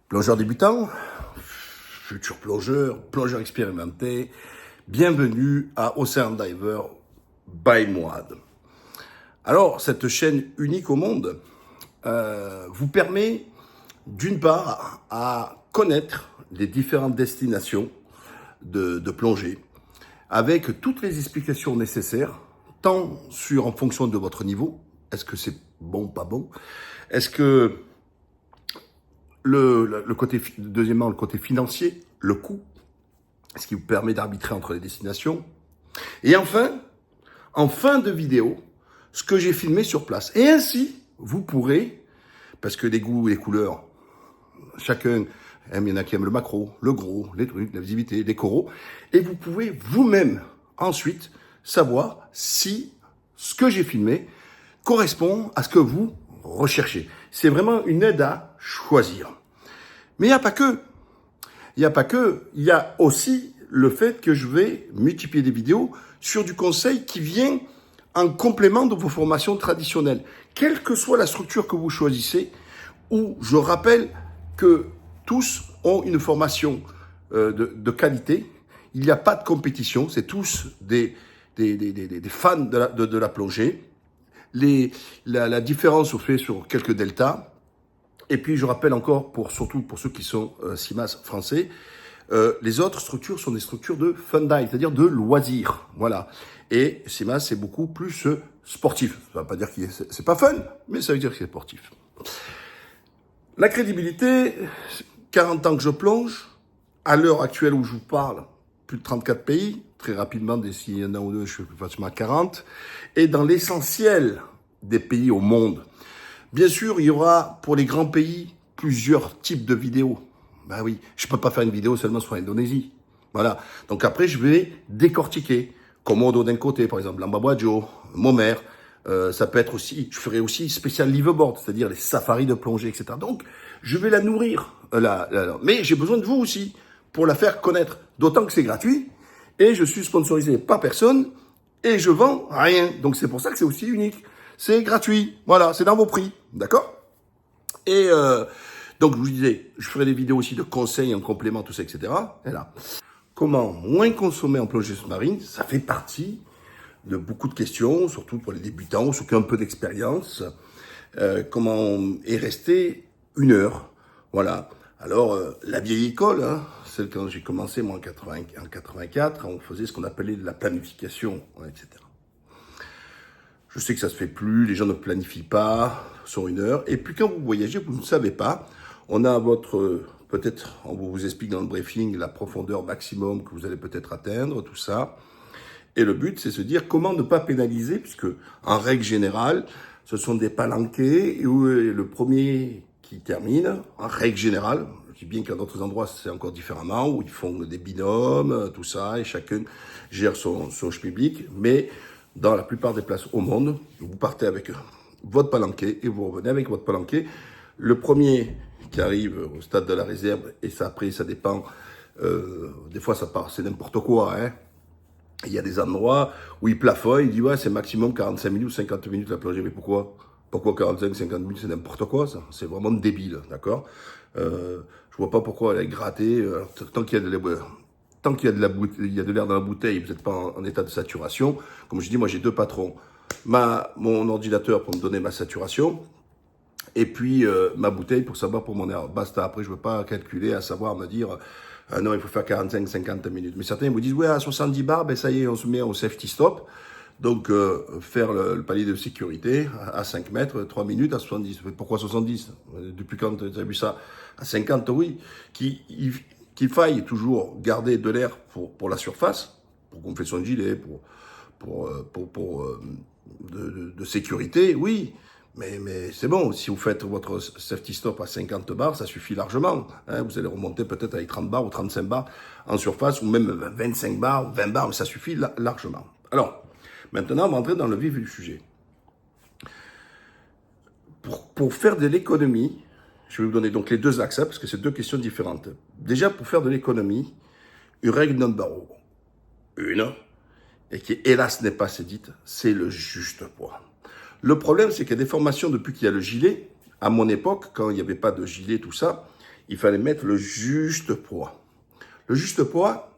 Plongeur débutant, futur plongeur, plongeur expérimenté, bienvenue à Ocean Diver by Moad. Alors, cette chaîne unique au monde vous permet d'une part à connaître les différentes destinations de plongée avec toutes les explications nécessaires, tant en fonction de votre niveau, est-ce que c'est bon, pas bon, est-ce que le côté, deuxièmement, le côté financier, le coût, ce qui vous permet d'arbitrer entre les destinations. Et enfin, en fin de vidéo, ce que j'ai filmé sur place. Et ainsi, vous pourrez, parce que les goûts et les couleurs, chacun aime, il y en a qui aiment le macro, le gros, les trucs, la visibilité, les coraux, et vous pouvez vous-même ensuite savoir si ce que j'ai filmé correspond à ce que vous recherchez. C'est vraiment une aide à choisir. Mais il n'y a pas que. Il y a aussi le fait que je vais multiplier des vidéos sur du conseil qui vient en complément de vos formations traditionnelles. Quelle que soit la structure que vous choisissez, où je rappelle que tous ont une formation de qualité. Il n'y a pas de compétition, c'est tous des fans de la plongée. La différence se fait sur quelques deltas. Et puis, je rappelle encore, surtout pour ceux qui sont CIMAS français, les autres structures sont des structures de fun dive, c'est-à-dire de loisirs. Voilà. Et CIMAS, c'est beaucoup plus sportif. Ça ne veut pas dire que c'est pas fun, mais ça veut dire que c'est sportif. La crédibilité, 40 ans que je plonge, à l'heure actuelle où je vous parle, plus de 34 pays, très rapidement, d'ici un an ou deux, je suis facilement à 40, et dans l'essentiel des pays au monde. Bien sûr, il y aura, pour les grands pays, plusieurs types de vidéos. Ben oui, je peux pas faire une vidéo seulement sur l'Indonésie. Voilà. Donc après, je vais décortiquer. Komodo d'un côté, par exemple, Lambabuajo, Momer. Ça peut être aussi, je ferai aussi spécial liveaboard, c'est-à-dire les safaris de plongée, etc. Donc, je vais la nourrir. Mais j'ai besoin de vous aussi pour la faire connaître. D'autant que c'est gratuit et je suis sponsorisé par personne et je vends rien. Donc, c'est pour ça que c'est aussi unique. C'est gratuit. Voilà, c'est dans vos prix. D'accord? Et donc, je vous disais, je ferai des vidéos aussi de conseils en complément, tout ça, etc. Et là, comment moins consommer en plongée sous-marine? Ça fait partie de beaucoup de questions, surtout pour les débutants, ceux qui ont un peu d'expérience. Comment est resté 1 heure? Voilà. Alors, la vieille école, hein, celle quand j'ai commencé, moi, en 84, on faisait ce qu'on appelait de la planification, etc. Je sais que ça se fait plus, les gens ne planifient pas sur 1 heure. Et puis quand vous voyagez, vous ne savez pas. On a peut-être, on vous explique dans le briefing la profondeur maximum que vous allez peut-être atteindre, tout ça. Et le but, c'est de se dire comment ne pas pénaliser, puisque en règle générale, ce sont des palanquets où le premier qui termine, en règle générale, je dis bien qu'à d'autres endroits c'est encore différemment, où ils font des binômes, tout ça, et chacun gère son schmilblick, mais dans la plupart des places au monde, vous partez avec votre palanquet et vous revenez avec votre palanquet. Le premier qui arrive au stade de la réserve, et ça après ça dépend, des fois ça part, c'est n'importe quoi, hein. Il y a des endroits où il plafonne, il dit ouais c'est maximum 45 minutes ou 50 minutes la plongée. Mais pourquoi 45, 50 minutes, c'est n'importe quoi ça. C'est vraiment débile, d'accord. Je vois pas pourquoi elle est grattée. Tant qu'il y a il y a de l'air dans la bouteille, vous n'êtes pas en état de saturation. Comme je dis, moi j'ai 2 patrons. Mon ordinateur pour me donner ma saturation, et puis ma bouteille pour savoir pour mon air. Basta, après je veux pas calculer à savoir me dire non, il faut faire 45, 50 minutes. Mais certains vous disent, ouais, à 70 bars, ben ça y est, on se met au safety stop. Donc, faire le palier de sécurité à 5 mètres, 3 minutes, à 70. Pourquoi 70? Depuis quand tu as vu ça? À 50, oui. Qu'il faille toujours garder de l'air pour la surface, pour gonfler son gilet, de sécurité, oui. Mais c'est bon, si vous faites votre safety stop à 50 bars, ça suffit largement. Hein, vous allez remonter peut-être avec 30 bars ou 35 bars en surface, ou même 25 bars, 20 bars, mais ça suffit largement. Alors, maintenant, on va entrer dans le vif du sujet. Pour faire de l'économie, je vais vous donner donc les 2 axes, hein, parce que c'est 2 questions différentes. Déjà, pour faire de l'économie, une règle number 1, et qui hélas n'est pas assez dite, c'est le juste poids. Le problème, c'est qu'il y a des formations depuis qu'il y a le gilet. À mon époque, quand il n'y avait pas de gilet, tout ça, il fallait mettre le juste poids. Le juste poids,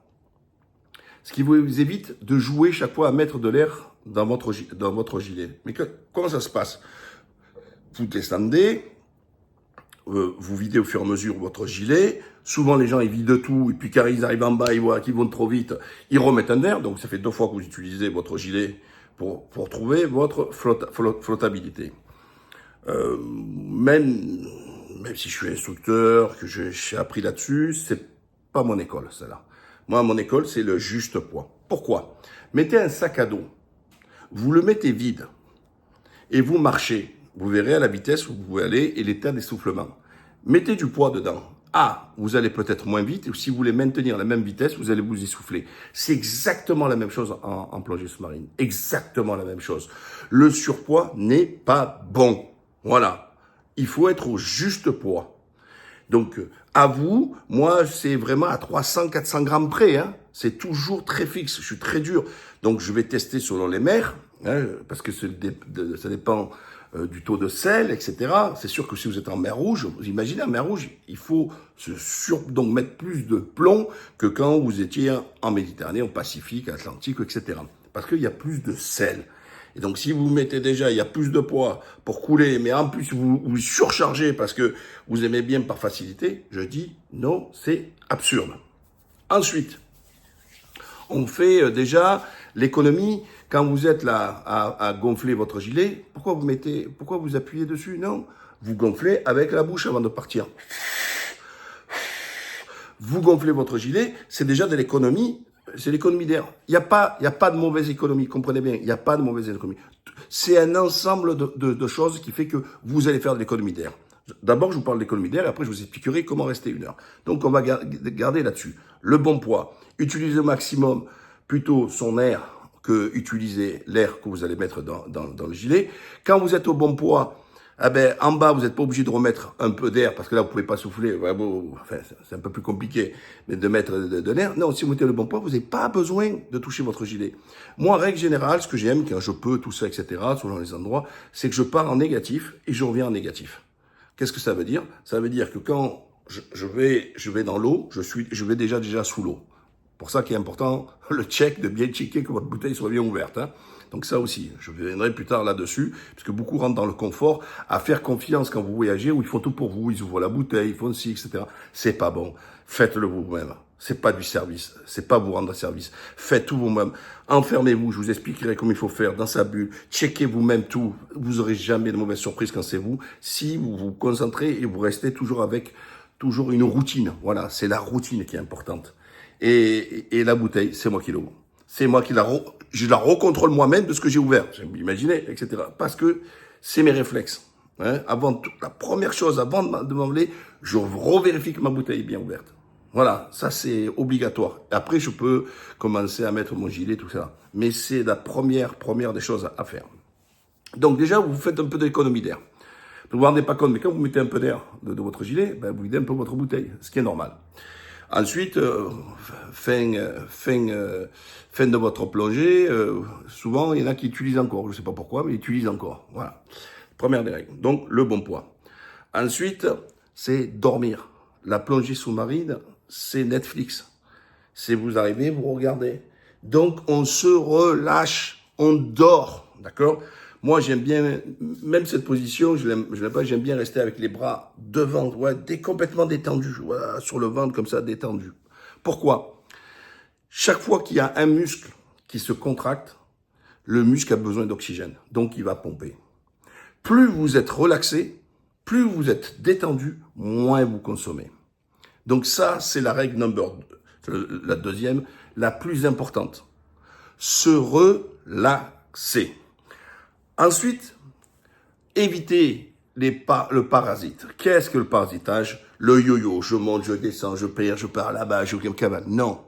ce qui vous évite de jouer chaque fois à mettre de l'air dans votre gilet. Mais comment ça se passe? Vous descendez, vous videz au fur et à mesure votre gilet. Souvent, les gens, ils vident tout. Et puis, quand ils arrivent en bas, ils voient qu'ils vont trop vite. Ils remettent un air. Donc, ça fait 2 fois que vous utilisez votre gilet pour trouver votre flottabilité. Même si je suis instructeur, que j'ai appris là-dessus, c'est pas mon école, celle-là. Moi, mon école, c'est le juste poids. Pourquoi? Mettez un sac à dos. Vous le mettez vide. Et vous marchez. Vous verrez à la vitesse où vous pouvez aller et l'état d'essoufflement. Mettez du poids dedans. Ah, vous allez peut-être moins vite. Et si vous voulez maintenir la même vitesse, vous allez vous essouffler. C'est exactement la même chose en plongée sous-marine. Exactement la même chose. Le surpoids n'est pas bon. Voilà. Il faut être au juste poids. Donc, à vous, moi, c'est vraiment à 300-400 grammes près. Hein. C'est toujours très fixe. Je suis très dur. Donc, je vais tester selon les mers, hein, parce que ça dépend du taux de sel, etc. C'est sûr que si vous êtes en mer Rouge, vous imaginez, en mer Rouge, il faut donc mettre plus de plomb que quand vous étiez en Méditerranée, au Pacifique, Atlantique, etc. Parce qu'il y a plus de sel. Et donc, si vous mettez déjà, il y a plus de poids pour couler, mais en plus, vous surchargez parce que vous aimez bien par facilité, je dis non, c'est absurde. Ensuite, on fait déjà l'économie. Quand vous êtes là à gonfler votre gilet, pourquoi vous appuyez dessus? Non, vous gonflez avec la bouche avant de partir. Vous gonflez votre gilet, c'est déjà de l'économie. C'est l'économie d'air. Il n'y a pas de mauvaise économie, comprenez bien. Il n'y a pas de mauvaise économie. C'est un ensemble de choses qui fait que vous allez faire de l'économie d'air. D'abord, je vous parle d'économie d'air et après, je vous expliquerai comment rester 1 heure. Donc, on va garder là-dessus. Le bon poids. Utilisez au maximum plutôt son air que utiliser l'air que vous allez mettre dans le gilet. Quand vous êtes au bon poids, en bas, vous n'êtes pas obligé de remettre un peu d'air, parce que là, vous pouvez pas souffler. Ouais, bon, enfin, c'est un peu plus compliqué, mais de mettre de l'air. Non, si vous mettez le bon poids, vous n'avez pas besoin de toucher votre gilet. Moi, en règle générale, ce que j'aime, quand je peux, tout ça, etc., selon les endroits, c'est que je pars en négatif et je reviens en négatif. Qu'est-ce que ça veut dire? Ça veut dire que quand je vais dans l'eau, je vais déjà sous l'eau. Pour ça qu'il est important, le check, de bien checker que votre bouteille soit bien ouverte, hein. Donc ça aussi, je reviendrai plus tard là-dessus, puisque beaucoup rentrent dans le confort, à faire confiance quand vous voyagez, où ils font tout pour vous, ils ouvrent la bouteille, ils font ci, etc. C'est pas bon. Faites-le vous-même. C'est pas du service. C'est pas vous rendre service. Faites tout vous-même. Enfermez-vous. Je vous expliquerai comment il faut faire dans sa bulle. Checkez vous-même tout. Vous aurez jamais de mauvaise surprise quand c'est vous. Si vous vous concentrez et vous restez toujours une routine. Voilà. C'est la routine qui est importante. Et la bouteille, c'est moi qui l'ouvre. C'est moi qui je la recontrôle moi-même de ce que j'ai ouvert. Imaginez, etc. Parce que c'est mes réflexes. Hein. La première chose, avant de m'enlever, je revérifie que ma bouteille est bien ouverte. Voilà, ça c'est obligatoire. Après, je peux commencer à mettre mon gilet, tout ça. Mais c'est la première des choses à faire. Donc déjà, vous faites un peu d'économie d'air. Vous ne vous rendez pas compte, mais quand vous mettez un peu d'air de votre gilet, vous videz un peu votre bouteille, ce qui est normal. Ensuite, fin de votre plongée, souvent il y en a qui utilisent encore, je ne sais pas pourquoi, mais ils utilisent encore. Voilà, première des règles. Donc le bon poids. Ensuite, c'est dormir. La plongée sous-marine, c'est Netflix. C'est vous arrivez, vous regardez. Donc on se relâche, on dort, d'accord? Moi, j'aime bien, même cette position, je l'aime pas, j'aime bien rester avec les bras devant, ouais, complètement détendu, voilà, sur le ventre, comme ça, détendu. Pourquoi? Chaque fois qu'il y a un muscle qui se contracte, le muscle a besoin d'oxygène, donc il va pomper. Plus vous êtes relaxé, plus vous êtes détendu, moins vous consommez. Donc ça, c'est la règle la deuxième, la plus importante. Se relaxer. Ensuite, évitez le parasite. Qu'est-ce que le parasitage? Le yo-yo, je monte, je descends, je pars là-bas, je cavale. Non.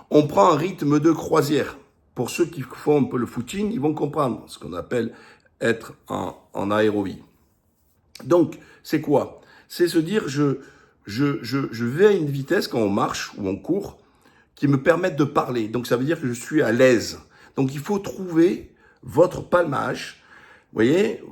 On prend un rythme de croisière. Pour ceux qui font un peu le footing, ils vont comprendre ce qu'on appelle être en aérobie. Donc, c'est quoi? C'est se dire, je vais à une vitesse quand on marche ou on court qui me permette de parler. Donc, ça veut dire que je suis à l'aise. Donc, il faut trouver votre palmage, voyez,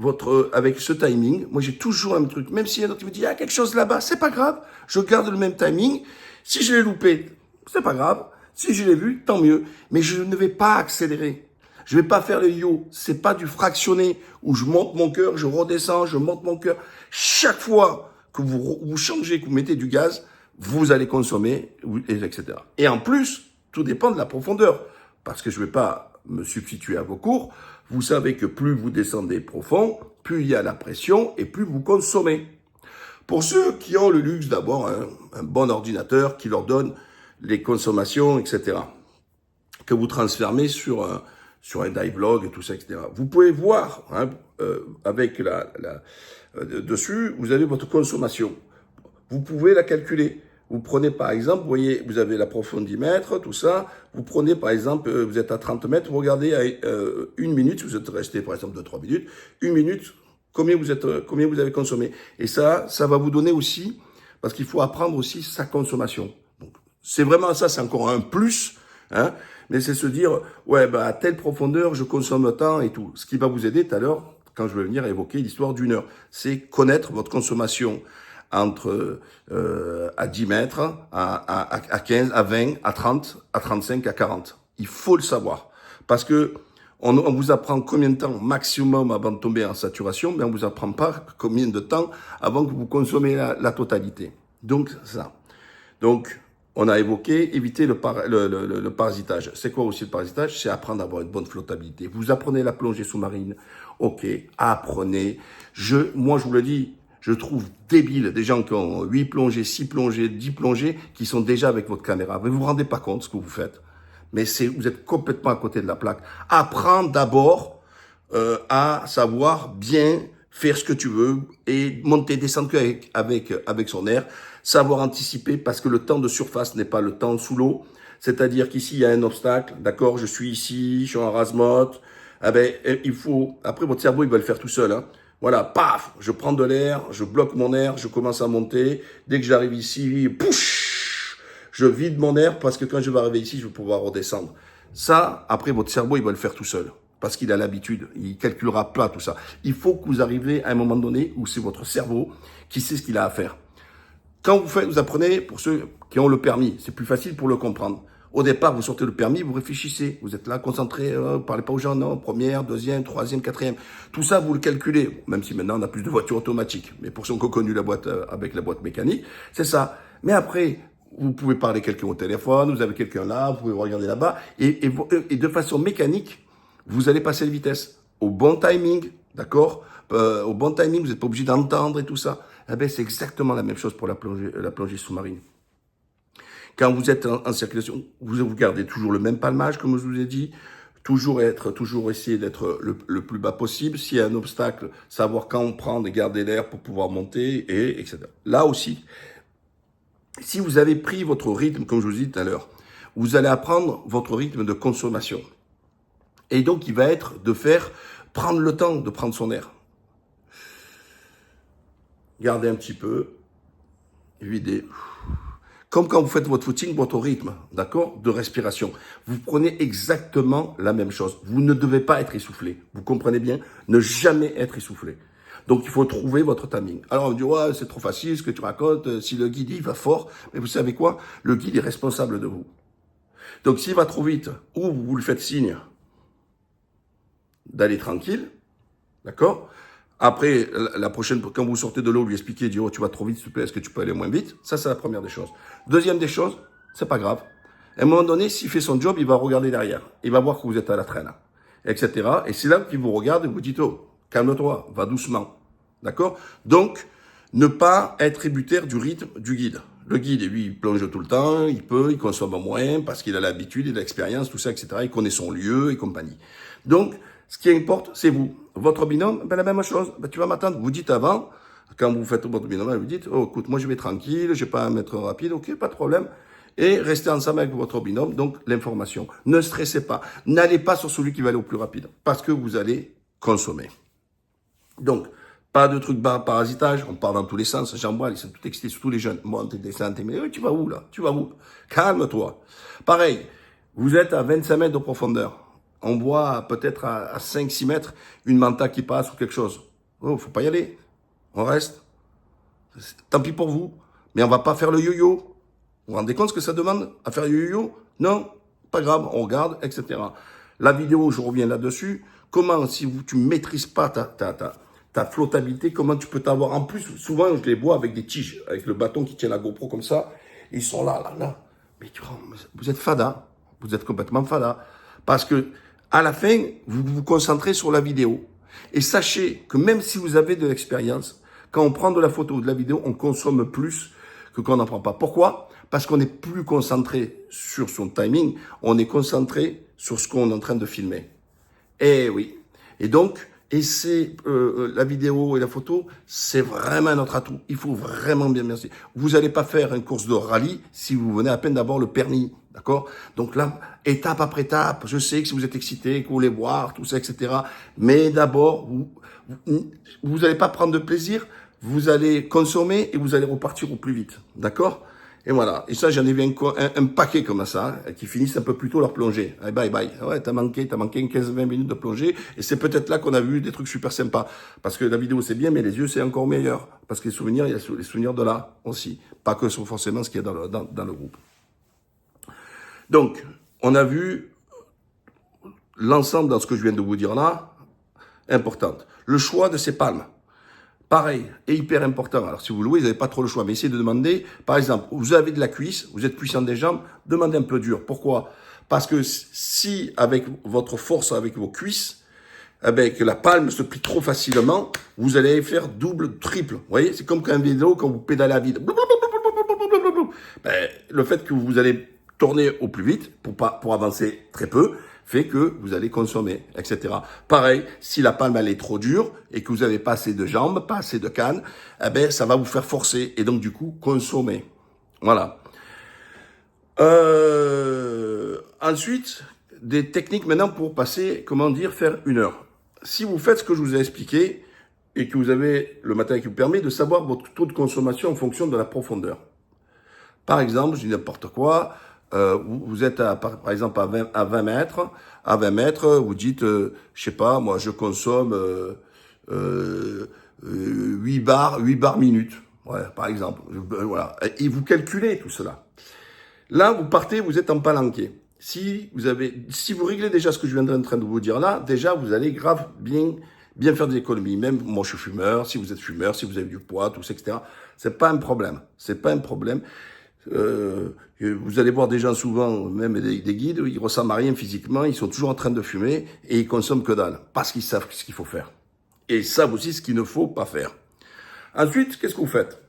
avec ce timing, moi j'ai toujours un même truc. Même s'il y a un autre qui me dit, il y a quelque chose là-bas, c'est pas grave. Je garde le même timing. Si je l'ai loupé, c'est pas grave. Si je l'ai vu, tant mieux. Mais je ne vais pas accélérer. Je vais pas faire le yo. C'est pas du fractionné où je monte mon cœur, je redescends, je monte mon cœur. Chaque fois que vous changez, que vous mettez du gaz, vous allez consommer, etc. Et en plus, tout dépend de la profondeur. Parce que je vais pas me substituer à vos cours. Vous savez que plus vous descendez profond, plus il y a la pression et plus vous consommez. Pour ceux qui ont le luxe d'avoir un bon ordinateur qui leur donne les consommations, etc., que vous transformez sur un dive log et tout ça, etc. Vous pouvez voir, avec dessus, vous avez votre consommation. Vous pouvez la calculer. Vous prenez par exemple, vous voyez, vous avez la profondimètre, tout ça. Vous prenez par exemple, vous êtes à 30 mètres, vous regardez à 1 minute, si vous êtes resté par exemple 2-3 minutes, 1 minute, combien vous avez consommé. Et ça va vous donner aussi, parce qu'il faut apprendre aussi sa consommation. Donc, c'est vraiment ça, c'est encore un plus, hein. Mais c'est se dire, ouais, bah, à telle profondeur, je consomme tant et tout. Ce qui va vous aider tout à l'heure, quand je vais venir évoquer l'histoire d'1 heure, c'est connaître votre consommation entre à 10 mètres, à 15, à 20, à 30, à 35, à 40. Il faut le savoir. Parce que on vous apprend combien de temps maximum avant de tomber en saturation, mais on vous apprend pas combien de temps avant que vous consommez la totalité. Donc, ça. Donc, on a évoqué éviter le parasitage. C'est quoi aussi le parasitage? C'est apprendre à avoir une bonne flottabilité. Vous apprenez la plongée sous-marine. Ok, apprenez. Moi, je vous le dis, je trouve débile des gens qui ont 8 plongées, 6 plongées, 10 plongées, qui sont déjà avec votre caméra. Vous vous rendez pas compte de ce que vous faites. Mais vous êtes complètement à côté de la plaque. Apprends d'abord à savoir bien faire ce que tu veux et monter, descendre avec son air, savoir anticiper parce que le temps de surface n'est pas le temps sous l'eau. C'est-à-dire qu'ici, il y a un obstacle, d'accord, je suis ici, je suis en rase-motte. Ah ben, il faut, après votre cerveau, il va le faire tout seul, hein. Voilà, paf, je prends de l'air, je bloque mon air, je commence à monter. Dès que j'arrive ici, pouch, je vide mon air parce que quand je vais arriver ici, je vais pouvoir redescendre. Ça, après, votre cerveau, il va le faire tout seul parce qu'il a l'habitude. Il calculera pas tout ça. Il faut que vous arriviez à un moment donné où c'est votre cerveau qui sait ce qu'il a à faire. Quand vous apprenez, pour ceux qui ont le permis, c'est plus facile pour le comprendre. Au départ, vous sortez le permis, vous réfléchissez. Vous êtes là, concentré, vous parlez pas aux gens, non, première, deuxième, troisième, quatrième. Tout ça, vous le calculez. Même si maintenant, on a plus de voitures automatiques. Mais pour ceux qui ont connu la boîte avec la boîte mécanique, c'est ça. Mais après, vous pouvez parler à quelqu'un au téléphone, vous avez quelqu'un là, vous pouvez regarder là-bas. Et de façon mécanique, vous allez passer la vitesse. Au bon timing, d'accord? Au bon timing, vous n'êtes pas obligé d'entendre et tout ça. Eh ben, c'est exactement la même chose pour la plongée sous-marine. Quand vous êtes en circulation, vous gardez toujours le même palmage, comme je vous ai dit. Toujours essayer d'être le plus bas possible. S'il y a un obstacle, savoir quand prendre et garder l'air pour pouvoir monter, etc. Là aussi, si vous avez pris votre rythme, comme je vous ai dit tout à l'heure, vous allez apprendre votre rythme de consommation. Et donc, il va être de prendre le temps de prendre son air. Gardez un petit peu, videz. Comme quand vous faites votre footing, votre rythme, d'accord, de respiration. Vous prenez exactement la même chose. Vous ne devez pas être essoufflé. Vous comprenez bien? Ne jamais être essoufflé. Donc, il faut trouver votre timing. Alors, on me dit, ouais, c'est trop facile ce que tu racontes. Si le guide, il va fort. Mais vous savez quoi? Le guide est responsable de vous. Donc, s'il va trop vite, ou vous lui faites signe d'aller tranquille, d'accord? Après, la prochaine, quand vous sortez de l'eau, lui expliquez, dire, oh, tu vas trop vite, s'il te plaît, est-ce que tu peux aller moins vite? Ça, c'est la première des choses. Deuxième des choses, c'est pas grave. À un moment donné, s'il fait son job, il va regarder derrière. Il va voir que vous êtes à la traîne, etc. Et c'est là qu'il vous regarde et vous dites, oh, calme-toi, va doucement. D'accord? Donc, ne pas être tributaire du rythme du guide. Le guide, lui, il plonge tout le temps, il consomme moins parce qu'il a l'habitude, il a l'expérience, tout ça, etc. Il connaît son lieu et compagnie. Donc, ce qui importe, c'est vous. Votre binôme, ben la même chose. Ben, tu vas m'attendre. Vous dites avant, quand vous faites votre binôme, vous dites, oh, écoute, moi je vais tranquille, je vais pas mettre rapide, ok, pas de problème. Et restez ensemble avec votre binôme, donc l'information. Ne stressez pas. N'allez pas sur celui qui va aller au plus rapide, parce que vous allez consommer. Donc, pas de trucs bas, parasitage, on part dans tous les sens, j'en vois, ils sont tout excités, surtout les jeunes. Monte, descente, mais tu vas où là? Tu vas où? Calme-toi. Pareil, vous êtes à 25 mètres de profondeur. on voit peut-être à 5-6 mètres une manta qui passe ou quelque chose. Oh, faut pas y aller. On reste. Tant pis pour vous. Mais on va pas faire le yo-yo. Vous vous rendez compte ce que ça demande à faire le yo-yo? Non, pas grave, on regarde, etc. La vidéo, je reviens là-dessus. Comment, si tu ne maîtrises pas ta flottabilité, comment tu peux t'avoir? En plus, souvent, je les vois avec des tiges, avec le bâton qui tient la GoPro comme ça. Ils sont là. Mais vous êtes fada. Vous êtes complètement fada. Parce que, à la fin, vous vous concentrez sur la vidéo. Et sachez que même si vous avez de l'expérience, quand on prend de la photo ou de la vidéo, on consomme plus que quand on n'en prend pas. Pourquoi? Parce qu'on n'est plus concentré sur son timing, on est concentré sur ce qu'on est en train de filmer. Eh oui. Et donc, la vidéo et la photo, c'est vraiment notre atout. Il faut vraiment bien merci. Vous n'allez pas faire une course de rallye si vous venez à peine d'avoir le permis. D'accord? Donc là, étape après étape, je sais que si vous êtes excité, que vous voulez boire, tout ça, etc. Mais d'abord, vous n'allez pas prendre de plaisir, vous allez consommer et vous allez repartir au plus vite. D'accord? Et voilà. Et ça, j'en ai vu un paquet comme ça, qui finissent un peu plus tôt leur plongée. Allez, bye bye. Ouais, t'as manqué 15-20 minutes de plongée. Et c'est peut-être là qu'on a vu des trucs super sympas. Parce que la vidéo, c'est bien, mais les yeux, c'est encore meilleur. Parce que les souvenirs, il y a les souvenirs de là aussi. Pas que forcément ce qu'il y a dans le groupe. Donc, on a vu l'ensemble dans ce que je viens de vous dire là, importante. Le choix de ces palmes. Pareil, et hyper important. Alors, si vous louez, vous n'avez pas trop le choix. Mais essayez de demander, par exemple, vous avez de la cuisse, vous êtes puissant des jambes, demandez un peu dur. Pourquoi? Parce que si, avec votre force, avec vos cuisses, eh ben, que la palme se plie trop facilement, vous allez faire double, triple. Vous voyez? C'est comme quand un vélo, quand vous pédalez à vide. Ben, le fait que vous allez tourner au plus vite, pour avancer très peu, fait que vous allez consommer, etc. Pareil, si la palme elle est trop dure et que vous n'avez pas assez de jambes, pas assez de cannes, eh ben ça va vous faire forcer et donc du coup consommer. Voilà. Ensuite, des techniques maintenant pour passer, faire 1 heure. Si vous faites ce que je vous ai expliqué et que vous avez le matériel qui vous permet de savoir votre taux de consommation en fonction de la profondeur. Par exemple, je dis n'importe quoi. Vous êtes par exemple à 20 mètres. À 20 mètres, vous dites, je sais pas, moi je consomme 8 bars minutes. Ouais, par exemple. Voilà. Et vous calculez tout cela. Là, vous partez, vous êtes en palanquet. Si vous réglez déjà ce que je viens en train de vous dire là, déjà vous allez grave bien faire des économies. Même moi je suis fumeur, si vous êtes fumeur, si vous avez du poids, tout ça, etc. C'est pas un problème. C'est pas un problème. Vous allez voir des gens souvent, même des guides, ils ressemblent à rien physiquement, ils sont toujours en train de fumer et ils consomment que dalle, parce qu'ils savent ce qu'il faut faire. Et ils savent aussi ce qu'il ne faut pas faire. Ensuite, qu'est-ce que vous faites?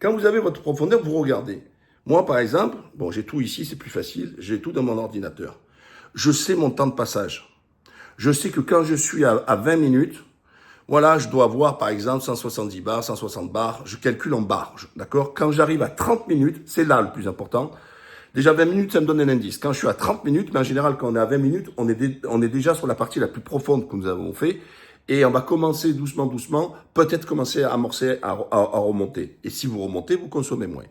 Quand vous avez votre profondeur, vous regardez. Moi, par exemple, bon, j'ai tout ici, c'est plus facile, j'ai tout dans mon ordinateur. Je sais mon temps de passage. Je sais que quand je suis à 20 minutes, voilà, je dois avoir, par exemple, 170 bars, 160 bars. Je calcule en bars, d'accord? Quand j'arrive à 30 minutes, c'est là le plus important. Déjà, 20 minutes, ça me donne un indice. Quand je suis à 30 minutes, mais en général, quand on est à 20 minutes, on est déjà sur la partie la plus profonde que nous avons fait. Et on va commencer doucement, peut-être commencer à amorcer, à remonter. Et si vous remontez, vous consommez moins.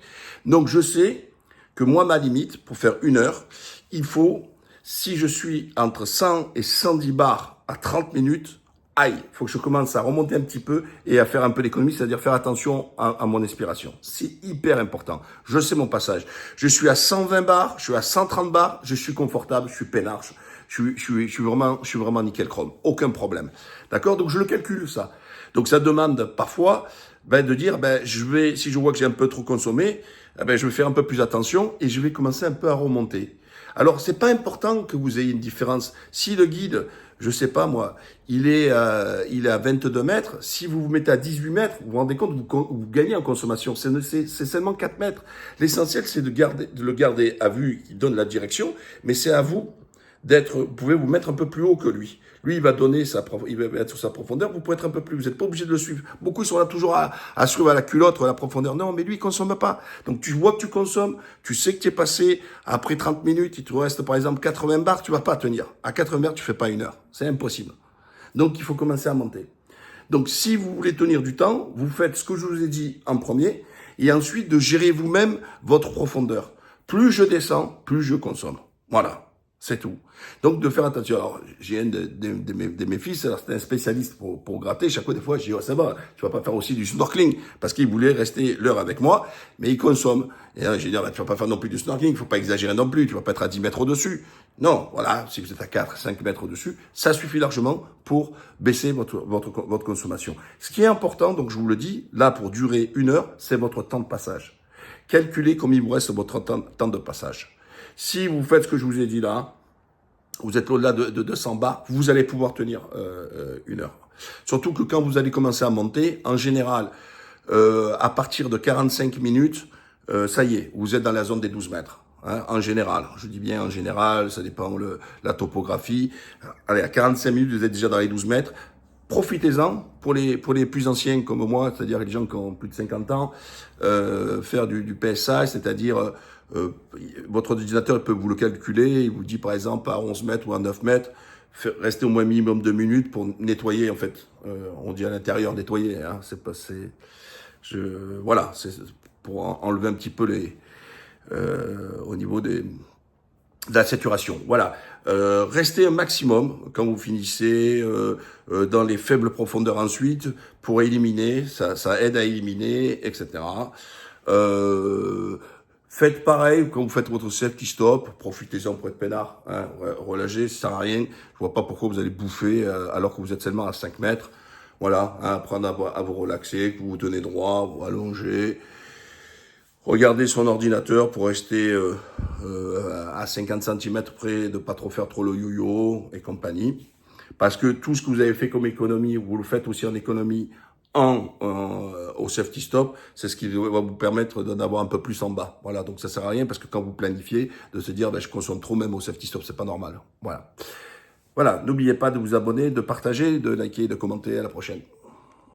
Donc, je sais que moi, ma limite, pour faire 1 heure, il faut, si je suis entre 100 et 110 bars à 30 minutes, aïe, il faut que je commence à remonter un petit peu et à faire un peu d'économie, c'est-à-dire faire attention à mon expiration. C'est hyper important. Je sais mon passage. Je suis à 120 bars, je suis à 130 bars, je suis confortable, je suis peinard, je suis vraiment nickel chrome. Aucun problème. D'accord? Donc, je le calcule, ça. Donc, ça demande parfois, de dire, si je vois que j'ai un peu trop consommé, je vais faire un peu plus attention et je vais commencer un peu à remonter. Alors, c'est pas important que vous ayez une différence. Si le guide, je sais pas moi, il est à 22 mètres, si vous vous mettez à 18 mètres, vous vous rendez compte, vous gagnez en consommation. C'est seulement 4 mètres. L'essentiel, c'est de le garder à vue, qui donne la direction, mais c'est à vous vous pouvez vous mettre un peu plus haut que lui. Lui, il va être sur sa profondeur, vous pouvez être un peu plus, vous n'êtes pas obligé de le suivre. Beaucoup sont là toujours à suivre à la culotte, à la profondeur. Non, mais lui, il consomme pas. Donc, tu vois que tu consommes, tu sais que tu es passé, après 30 minutes, il te reste, par exemple, 80 bars, tu vas pas tenir. À 80 bars, tu fais pas 1 heure. C'est impossible. Donc, il faut commencer à monter. Donc, si vous voulez tenir du temps, vous faites ce que je vous ai dit en premier, et ensuite de gérer vous-même votre profondeur. Plus je descends, plus je consomme. Voilà. C'est tout. Donc, de faire attention. Alors, j'ai un de mes fils, alors c'était un spécialiste pour gratter. Chaque fois, des fois, je dis, oh, ça va, tu vas pas faire aussi du snorkeling. Parce qu'il voulait rester l'heure avec moi, mais il consomme. Et là, j'ai dit, ah, bah, tu vas pas faire non plus du snorkeling, il faut pas exagérer non plus, tu vas pas être à 10 mètres au-dessus. Non, voilà, si vous êtes à 4, 5 mètres au-dessus, ça suffit largement pour baisser votre consommation. Ce qui est important, donc je vous le dis, là, pour durer 1 heure, c'est votre temps de passage. Calculez combien il vous reste votre temps de passage. Si vous faites ce que je vous ai dit là, vous êtes au-delà de 200 bars, vous allez pouvoir tenir 1 heure. Surtout que quand vous allez commencer à monter, en général, à partir de 45 minutes, ça y est, vous êtes dans la zone des 12 mètres. Hein, en général, je dis bien en général, ça dépend la topographie. Allez, à 45 minutes, vous êtes déjà dans les 12 mètres. Profitez-en pour les plus anciens comme moi, c'est-à-dire les gens qui ont plus de 50 ans, faire du PSA, c'est-à-dire votre ordinateur peut vous le calculer, il vous dit par exemple à 11 mètres ou à 9 mètres, restez au moins minimum 2 minutes pour nettoyer en fait. On dit à l'intérieur nettoyer, hein, c'est pas, voilà, c'est pour enlever un petit peu au niveau de la saturation. Voilà. Restez un maximum quand vous finissez dans les faibles profondeurs ensuite pour éliminer, ça aide à éliminer, etc. Faites pareil quand vous faites votre safety stop, profitez-en pour être peinard, hein, relâchez, ça sert à rien. Je vois pas pourquoi vous allez bouffer alors que vous êtes seulement à 5 mètres. Voilà, hein, apprendre à vous relaxer, que vous vous tenez droit, vous allongez. Regardez son ordinateur pour rester à 50 cm près, de pas trop faire trop le yo-yo et compagnie. Parce que tout ce que vous avez fait comme économie, vous le faites aussi en économie au safety stop, c'est ce qui va vous permettre d'en avoir un peu plus en bas. Voilà, donc ça sert à rien parce que quand vous planifiez, de se dire, ben, je consomme trop même au safety stop, c'est pas normal. Voilà. Voilà, n'oubliez pas de vous abonner, de partager, de liker, de commenter. À la prochaine.